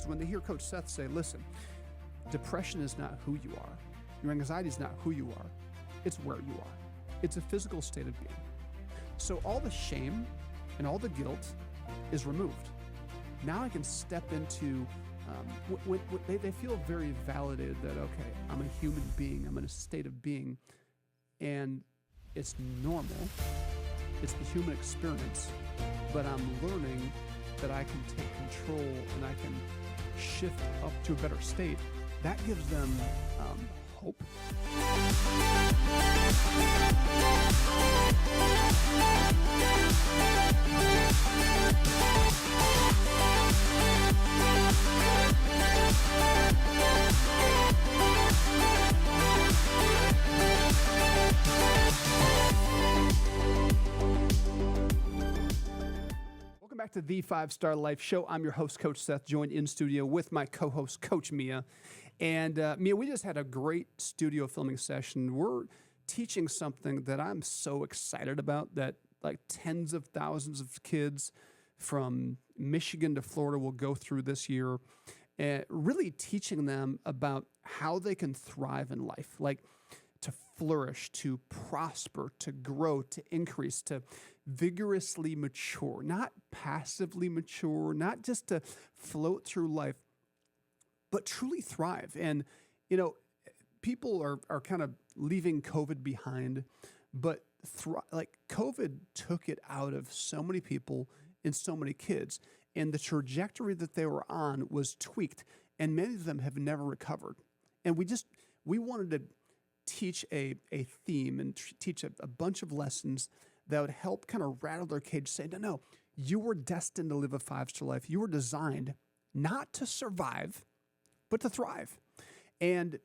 kids, when they hear Coach Seth say, listen, depression is not who you are. Your anxiety is not who you are. It's where you are. It's a physical state of being. So all the shame and all the guilt is removed. Now I can step into, they feel very validated that, okay, I'm a human being. I'm in a state of being. And it's normal. It's the human experience. But I'm learning that I can take control and I can shift up to a better state. That gives them hope. Welcome back to the 5-Star Life Show. I'm your host, Coach Seth, joined in studio with my co-host, Coach Mia. And Mia, we just had a great studio filming session. We're teaching something that I'm so excited about that like tens of thousands of kids from Michigan to Florida will go through this year, really teaching them about how they can thrive in life, like to flourish, to prosper, to grow, to increase, to vigorously mature, not passively mature, not just to float through life, but truly thrive. And, you know, people are kind of leaving COVID behind, but like COVID took it out of so many people and so many kids. And the trajectory that they were on was tweaked, and many of them have never recovered. And we wanted to teach a theme and teach a bunch of lessons that would help kind of rattle their cage, say, no, you were destined to live a 5-star life. You were designed not to survive, but to thrive. And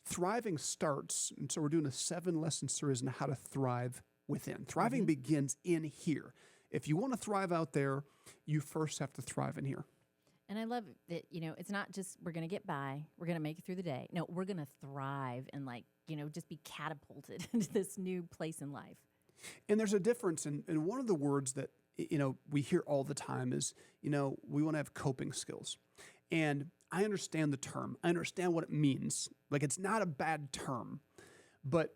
thriving starts, and so we're doing a 7-lesson series on how to thrive within. Thriving begins in here. If you want to thrive out there, you first have to thrive in here. And I love that, it's not just we're going to get by, we're going to make it through the day. No, we're going to thrive and just be catapulted into this new place in life. And there's a difference. And one of the words that, we hear all the time is, we want to have coping skills. And I understand the term. I understand what it means. Like, it's not a bad term, but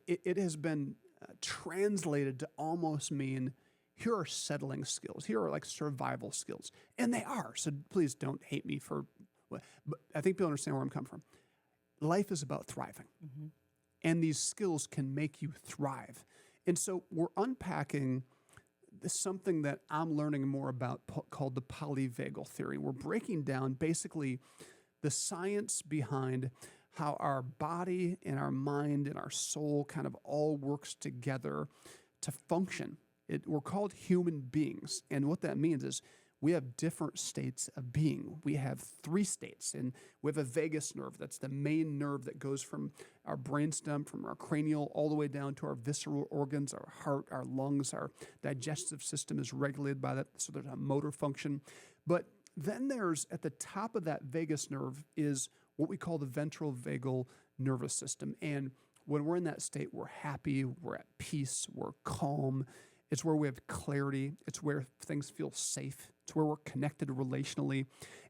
it has been translated to almost mean, here are settling skills. Here are like survival skills. And they are. So please don't hate me for, but I think people understand where I'm coming from. Life is about thriving. Mm-hmm. And these skills can make you thrive. And so we're unpacking something that I'm learning more about called the polyvagal theory. We're breaking down basically the science behind how our body and our mind and our soul kind of all works together to function. We're called human beings. And what that means is we have different states of being. We have 3 states, and we have a vagus nerve. That's the main nerve that goes from our brainstem, from our cranial, all the way down to our visceral organs, our heart, our lungs, our digestive system is regulated by that. So there's a motor function. But then there's, at the top of that vagus nerve is what we call the ventral vagal nervous system. And when we're in that state, we're happy, we're at peace, we're calm. It's where we have clarity. It's where things feel safe. It's where we're connected relationally.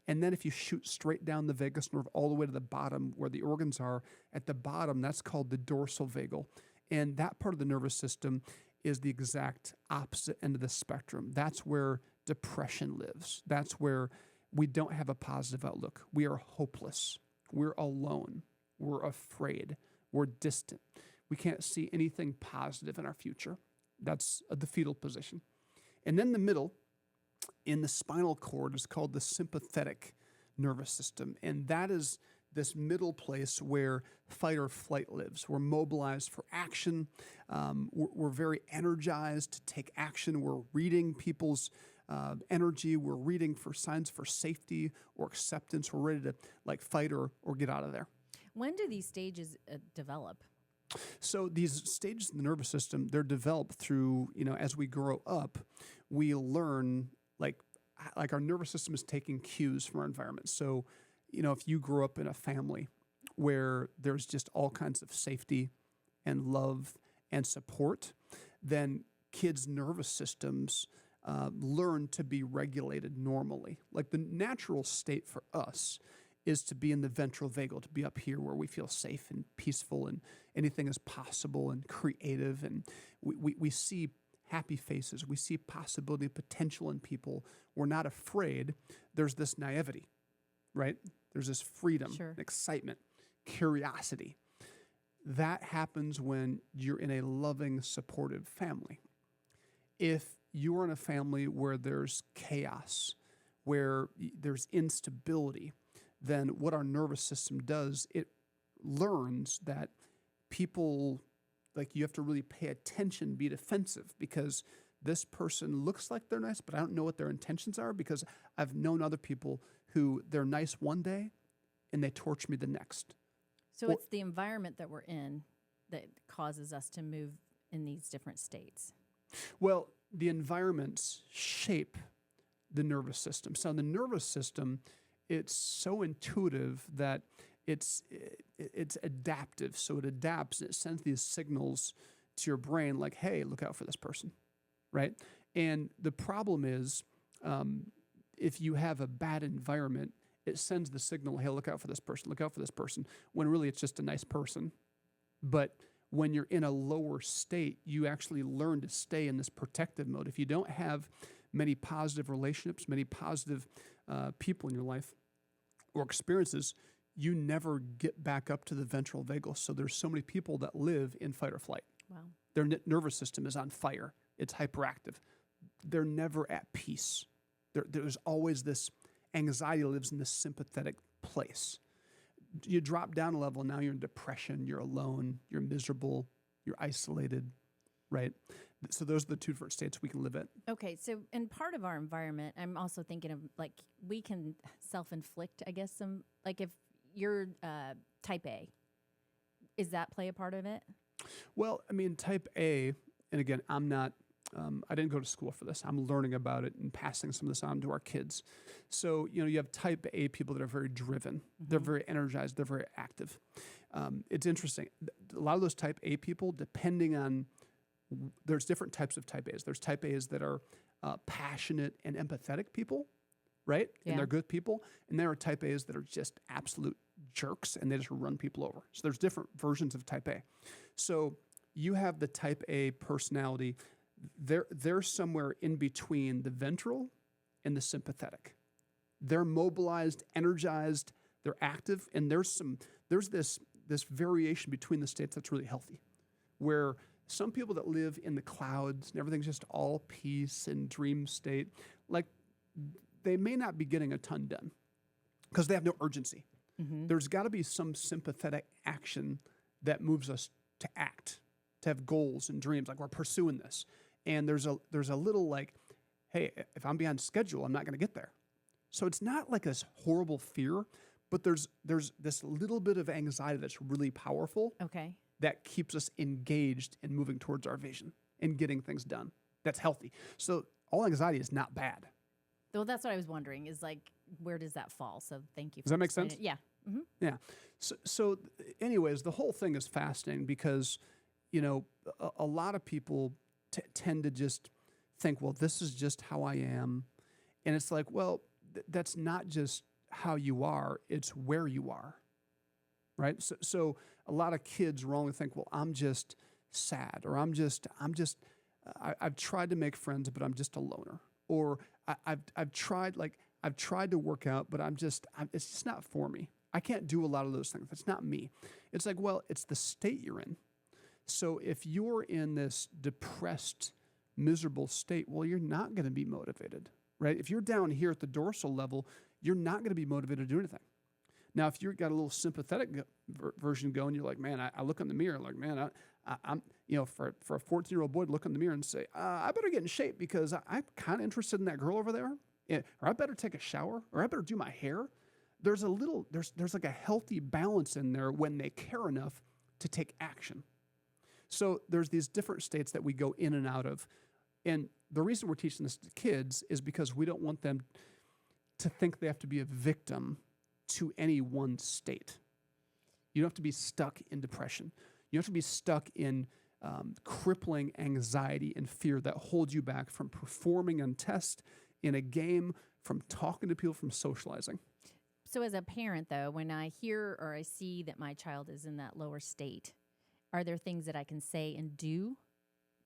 And then if you shoot straight down the vagus nerve all the way to the bottom where the organs are, at the bottom, that's called the dorsal vagal. And that part of the nervous system is the exact opposite end of the spectrum. That's where depression lives. That's where we don't have a positive outlook. We are hopeless. We're alone. We're afraid. We're distant. We can't see anything positive in our future. That's the fetal position. And then the middle, in the spinal cord, is called the sympathetic nervous system. And that is this middle place where fight or flight lives. We're mobilized for action. We're very energized to take action. We're reading people's energy. We're reading for signs for safety or acceptance. We're ready to fight or get out of there. When do these stages develop? So these stages in the nervous system, they're developed through, as we grow up, we learn like our nervous system is taking cues from our environment. So, if you grew up in a family where there's just all kinds of safety and love and support, then kids' nervous systems learn to be regulated normally. Like the natural state for us is to be in the ventral vagal, to be up here where we feel safe and peaceful and anything is possible and creative. And we see happy faces. We see possibility, potential in people. We're not afraid. There's this naivety, right? There's this freedom, Sure. excitement, curiosity. That happens when you're in a loving, supportive family. If you're in a family where there's chaos, where there's instability, then what our nervous system does, it learns that people, like you have to really pay attention, be defensive, because this person looks like they're nice, but I don't know what their intentions are, because I've known other people who they're nice one day and they torch me the next. So it's the environment that we're in that causes us to move in these different states. Well, the environments shape the nervous system. So the nervous system, it's so intuitive that it's adaptive. So it adapts and it sends these signals to your brain like, hey, look out for this person, right? And the problem is if you have a bad environment, it sends the signal, hey, look out for this person, when really it's just a nice person. But when you're in a lower state, you actually learn to stay in this protective mode. If you don't have many positive relationships, many positive people in your life or experiences, you never get back up to the ventral vagal. So there's so many people that live in fight or flight. Wow. Their nervous system is on fire. It's hyperactive. They're never at peace. There's always this anxiety lives in this sympathetic place. You drop down a level, now you're in depression, you're alone, you're miserable, you're isolated, right? So those are the two different states we can live in. Okay, so in part of our environment, I'm also thinking of like we can self-inflict, I guess, some, like if you're type A, is that play a part of it? Well, I mean, type A, and again, I'm not, I didn't go to school for this. I'm learning about it and passing some of this on to our kids. So, you have type A people that are very driven. Mm-hmm. They're very energized. They're very active. It's interesting. A lot of those type A people, depending on, there's different types of type A's. There's type A's that are passionate and empathetic people, right? Yeah. And they're good people. And there are type A's that are just absolute jerks and they just run people over. So there's different versions of type A. So you have the type A personality. They're somewhere in between the ventral and the sympathetic. They're mobilized, energized, they're active, and there's this variation between the states that's really healthy, where some people that live in the clouds and everything's just all peace and dream state, like they may not be getting a ton done because they have no urgency. Mm-hmm. There's got to be some sympathetic action that moves us to act, to have goals and dreams, like we're pursuing this. And there's a little like, hey, if I'm behind schedule, I'm not going to get there. So it's not like this horrible fear, but there's this little bit of anxiety that's really powerful. Okay. That keeps us engaged and moving towards our vision and getting things done. That's healthy. So all anxiety is not bad. Well, that's what I was wondering is like, where does that fall? So thank you. Does that make sense? Yeah. Mm-hmm. Yeah. So anyways, the whole thing is fascinating because, a lot of people tend to just think, well, this is just how I am. And it's like, well, that's not just how you are, it's where you are, right? So a lot of kids wrongly think, well, I'm just sad, or I've tried to make friends, but I'm just a loner. Or I've tried to work out, but it's just not for me. I can't do a lot of those things. It's not me. It's like, well, it's the state you're in. So if you're in this depressed, miserable state, well, you're not going to be motivated, right? If you're down here at the dorsal level, you're not going to be motivated to do anything. Now, if you've got a little sympathetic version going, you're like, man, I look in the mirror, like, man, I'm for a 14-year-old boy to look in the mirror and say, I better get in shape because I'm kind of interested in that girl over there, or I better take a shower, or I better do my hair. There's like a healthy balance in there when they care enough to take action. So there's these different states that we go in and out of. And the reason we're teaching this to kids is because we don't want them to think they have to be a victim to any one state. You don't have to be stuck in depression. You don't have to be stuck in crippling anxiety and fear that holds you back from performing on tests in a game, from talking to people, from socializing. So as a parent, though, when I hear or I see that my child is in that lower state, are there things that I can say and do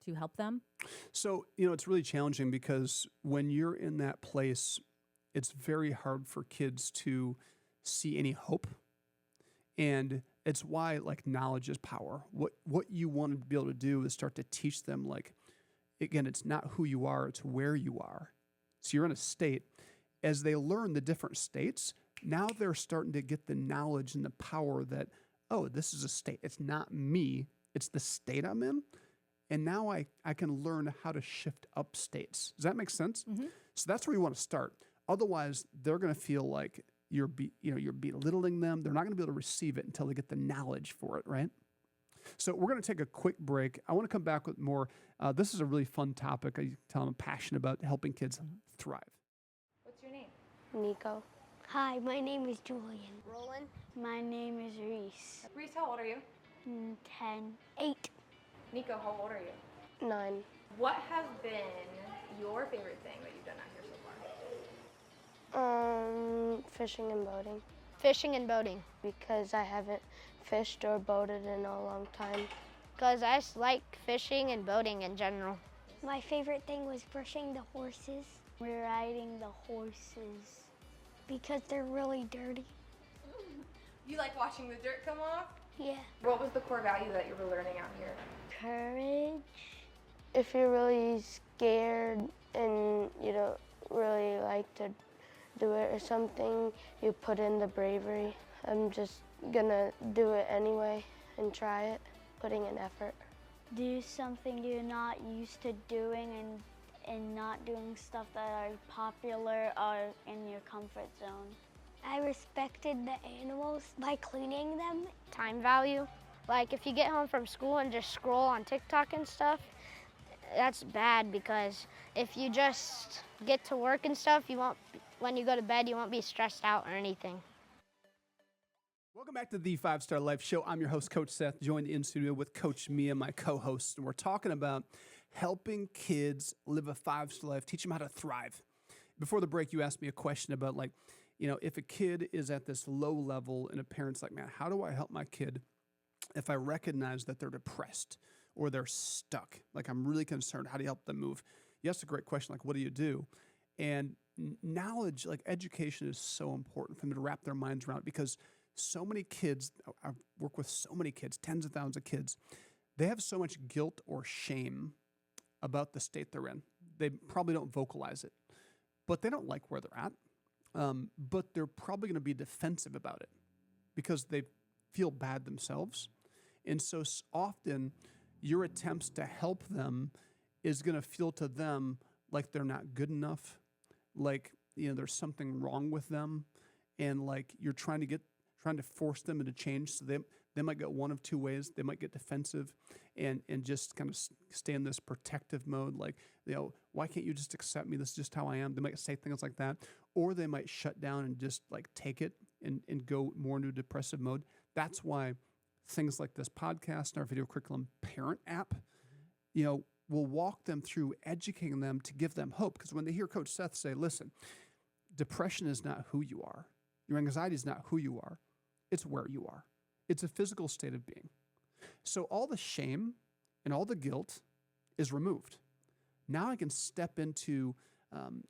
to help them? So, it's really challenging because when you're in that place, it's very hard for kids to see any hope. And it's why knowledge is power. What you want to be able to do is start to teach them, again, it's not who you are, it's where you are. So you're in a state. As they learn the different states, now they're starting to get the knowledge and the power that, oh, this is a state. It's not me, it's the state I'm in. And now I can learn how to shift up states. Does that make sense? Mm-hmm. So that's where you want to start. Otherwise, they're going to feel like you're belittling them. They're not going to be able to receive it until they get the knowledge for it, right? So we're going to take a quick break. I want to come back with more. This is a really fun topic. I tell them I'm passionate about helping kids thrive. What's your name? Nico. Hi, my name is Julian. Roland. My name is Reese. Reese, how old are you? 10. 8. Nico, how old are you? 9. What has been your favorite thing that you've done out here so far? Fishing and boating. Fishing and boating because I haven't fished or boated in a long time. Because I just like fishing and boating in general. My favorite thing was brushing the horses. We're riding the horses because they're really dirty. You like watching the dirt come off? Yeah. What was the core value that you were learning out here? Courage. If you're really scared and you don't really like to do it or something, you put in the bravery. I'm just gonna do it anyway and try it, putting in effort. Do something you're not used to doing and not doing stuff that are popular or in your comfort zone. I respected the animals by cleaning them. Time value. Like if you get home from school and just scroll on TikTok and stuff, that's bad because if you just get to work and stuff, when you go to bed, you won't be stressed out or anything. Welcome back to the 5-Star Life Show. I'm your host, Coach Seth, joined in studio with Coach Mia, my co-host, and we're talking about helping kids live a 5-star life, teach them how to thrive. Before the break, you asked me a question about if a kid is at this low level and a parent's like, man, how do I help my kid if I recognize that they're depressed or they're stuck? I'm really concerned. How do you help them move? You asked a great question, what do you do? And knowledge, education is so important for them to wrap their minds around it because so many kids, I work with so many kids, tens of thousands of kids, they have so much guilt or shame about the state they're in. They probably don't vocalize it, but they don't like where they're at. But they're probably going to be defensive about it because they feel bad themselves. And so often your attempts to help them is going to feel to them like they're not good enough, there's something wrong with them, and you're trying to force them into change. So they might go one of two ways. They might get defensive and just kind of stay in this protective mode, why can't you just accept me? This is just how I am. They might say things like that. Or they might shut down and just take it and go more into a depressive mode. That's why things like this podcast and our video curriculum parent app, will walk them through educating them to give them hope. Because when they hear Coach Seth say, listen, depression is not who you are. Your anxiety is not who you are. It's where you are. It's a physical state of being. So all the shame and all the guilt is removed. Now I can step into,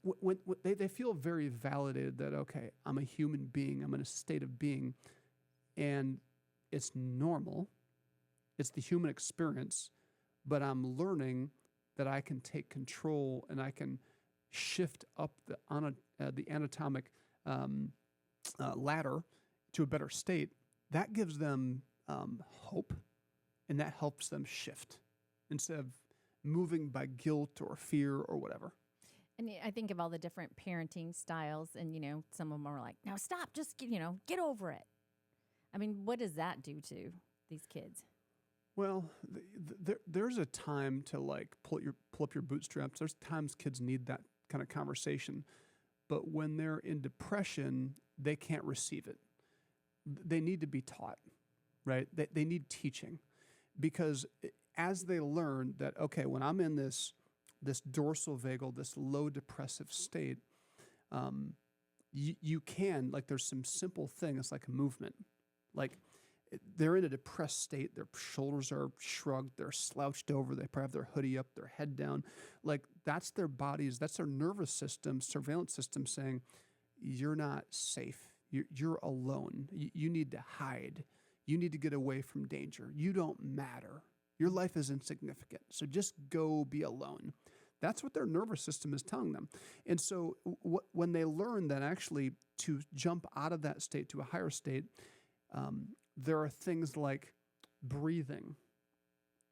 when they feel very validated that, okay, I'm a human being, I'm in a state of being, and it's normal, it's the human experience, but I'm learning that I can take control and I can shift up the anatomic ladder to a better state. That gives them hope, and that helps them shift instead of moving by guilt or fear or whatever. And I think of all the different parenting styles, and some of them are like, "Now stop, just get over it." I mean, what does that do to these kids? Well, there's a time to pull up your bootstraps. There's times kids need that kind of conversation, but when they're in depression, they can't receive it. They need to be taught, right? They need teaching, because as they learn that, okay, when I'm in this dorsal vagal, this low depressive state, you can, like, there's some simple things like movement. Like, they're in a depressed state. Their shoulders are shrugged. They're slouched over. They probably have their hoodie up, their head down. Like, that's their bodies. That's their nervous system, surveillance system saying, you're not safe. You're alone. You need to hide. You need to get away from danger. You don't matter. Your life is insignificant. So just go be alone. That's what their nervous system is telling them. And so when they learn that actually to jump out of that state to a higher state, there are things like breathing.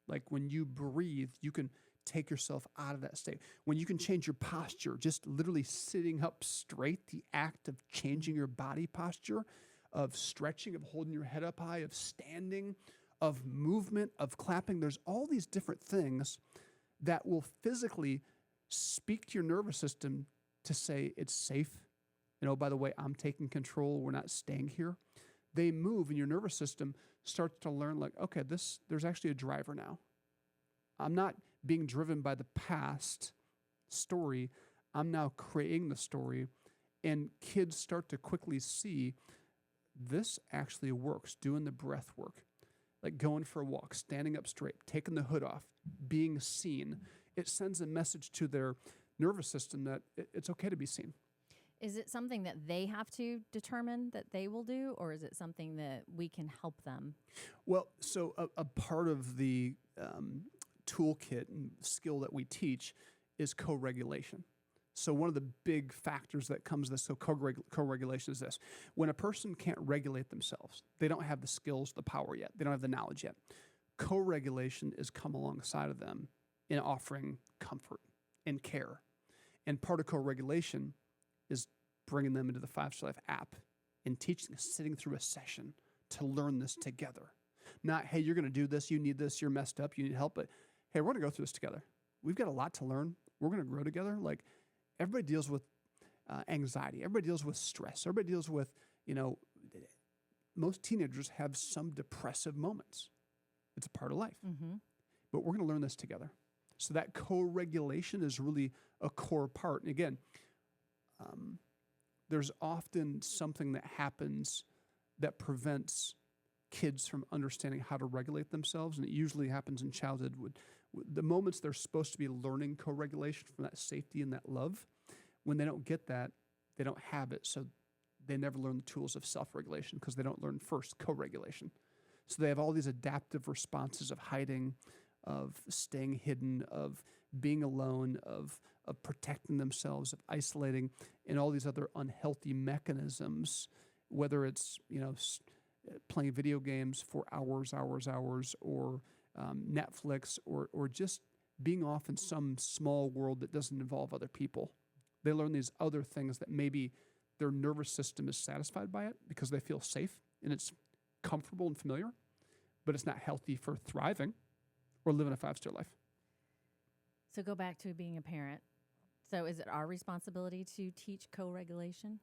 Like when you breathe, you can take yourself out of that state. When you can change your posture, just literally sitting up straight, the act of changing your body posture, of stretching, of holding your head up high, of standing, of movement, of clapping. There's all these different things that will physically speak to your nervous system to say it's safe. And oh, by the way, I'm taking control. We're not staying here. They move and your nervous system starts to learn like, okay, there's actually a driver now. I'm not being driven by the past story. I'm now creating the story. And kids start to quickly see this actually works, doing the breath work, like going for a walk, standing up straight, taking the hood off, being seen. It sends a message to their nervous system that it's okay to be seen. Is it something that they have to determine that they will do, or is it something that we can help them? Well, so a part of the toolkit and skill that we teach is co-regulation. So one of the big factors that comes to this, so co-regulation is this. When a person can't regulate themselves, they don't have the skills, the power yet, they don't have the knowledge yet. Co-regulation is come alongside of them in offering comfort and care. And part of co-regulation is bringing them into the 5-Star Life app and teaching, sitting through a session to learn this together. Not, hey, you're going to do this, you need this, you're messed up, you need help, but hey, we're going to go through this together. We've got a lot to learn. We're going to grow together. Like, everybody deals with anxiety. Everybody deals with stress. Everybody deals with, most teenagers have some depressive moments. It's a part of life. Mm-hmm. But we're going to learn this together. So that co-regulation is really a core part. And again, there's often something that happens that prevents kids from understanding how to regulate themselves, and it usually happens in childhood. The moments they're supposed to be learning co-regulation from that safety and that love, when they don't get that, they don't have it, so they never learn the tools of self-regulation because they don't learn first co-regulation. So they have all these adaptive responses of hiding, of staying hidden, of being alone, of protecting themselves, of isolating, and all these other unhealthy mechanisms, whether it's, playing video games for hours, or Netflix, or just being off in some small world that doesn't involve other people. They learn these other things that maybe their nervous system is satisfied by it because they feel safe and it's comfortable and familiar, but it's not healthy for thriving or living a 5-star life. So go back to being a parent. So is it our responsibility to teach co-regulation?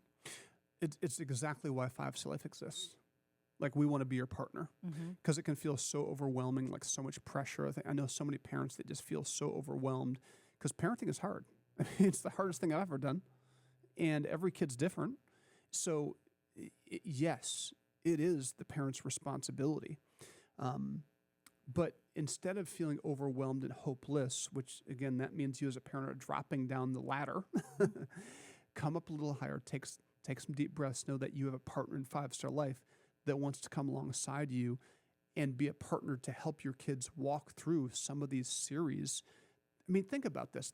It's exactly why 5-star life exists. Like, we want to be your partner because it can feel so overwhelming, like so much pressure. I know so many parents that just feel so overwhelmed because parenting is hard. I mean, it's the hardest thing I've ever done, and every kid's different. So, yes, it is the parent's responsibility. But instead of feeling overwhelmed and hopeless, which, again, that means you as a parent are dropping down the ladder, come up a little higher, take some deep breaths, know that you have a partner in 5-star life that wants to come alongside you and be a partner to help your kids walk through some of these series. I mean, think about this.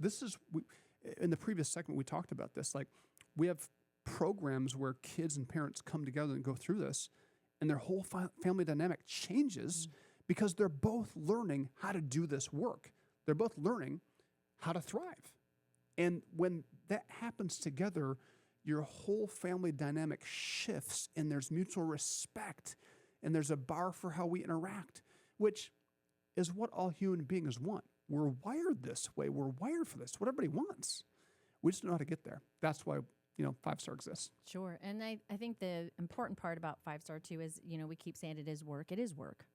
In the previous segment, we talked about this. Like, we have programs where kids and parents come together and go through this, and their whole family dynamic changes because they're both learning how to do this work. They're both learning how to thrive. And when that happens together, your whole family dynamic shifts, and there's mutual respect, and there's a bar for how we interact, which is what all human beings want. We're wired this way. We're wired for this. What everybody wants. We just don't know how to get there. That's why, 5-star exists. Sure. And I think the important part about 5-star too is, we keep saying it is work. It is work.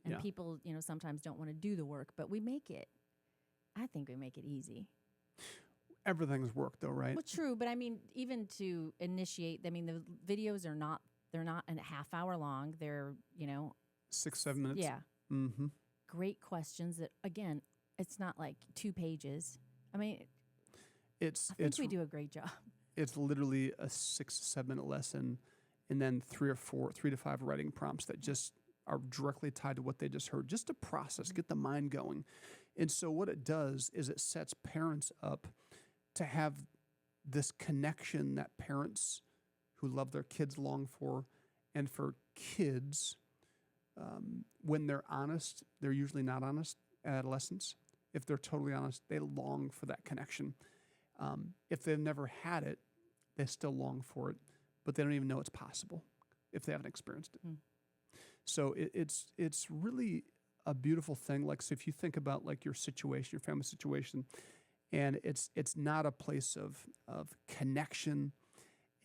And Yeah. people, sometimes don't want to do the work, but I think we make it easy. Everything's work though, right? Well, true, but I mean, even to initiate, I mean, the videos they're not a half hour long. They're, 6-7 minutes. yeah, Mm-hmm. great questions that, again, it's not like 2 pages. I mean, I think we do a great job. It's literally a 6 to 7 minute lesson, and then 3 to 5 writing prompts that just are directly tied to what they just heard, just to process, get the mind going. And so what it does is it sets parents up to have this connection that parents who love their kids long for, and for kids, when they're honest, they're usually not honest at adolescence. If they're totally honest, they long for that connection. If they've never had it, they still long for it, but they don't even know it's possible if they haven't experienced it. So it's really a beautiful thing. Like, so if you think about like your situation, your family situation, and it's not a place of connection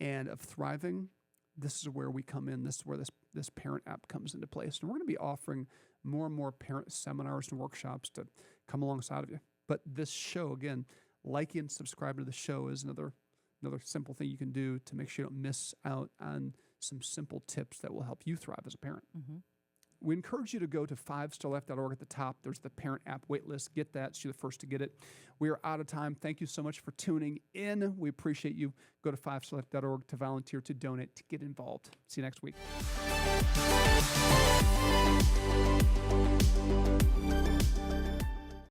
and of thriving, this is where we come in. This is where this parent app comes into place. And we're going to be offering more and more parent seminars and workshops to come alongside of you. But this show, again, liking and subscribing to the show is another simple thing you can do to make sure you don't miss out on some simple tips that will help you thrive as a parent. Mm-hmm. We encourage you to go to 5starlife.org at the top. There's the parent app waitlist. Get that so you're the first to get it. We are out of time. Thank you so much for tuning in. We appreciate you. Go to 5starlife.org to volunteer, to donate, to get involved. See you next week.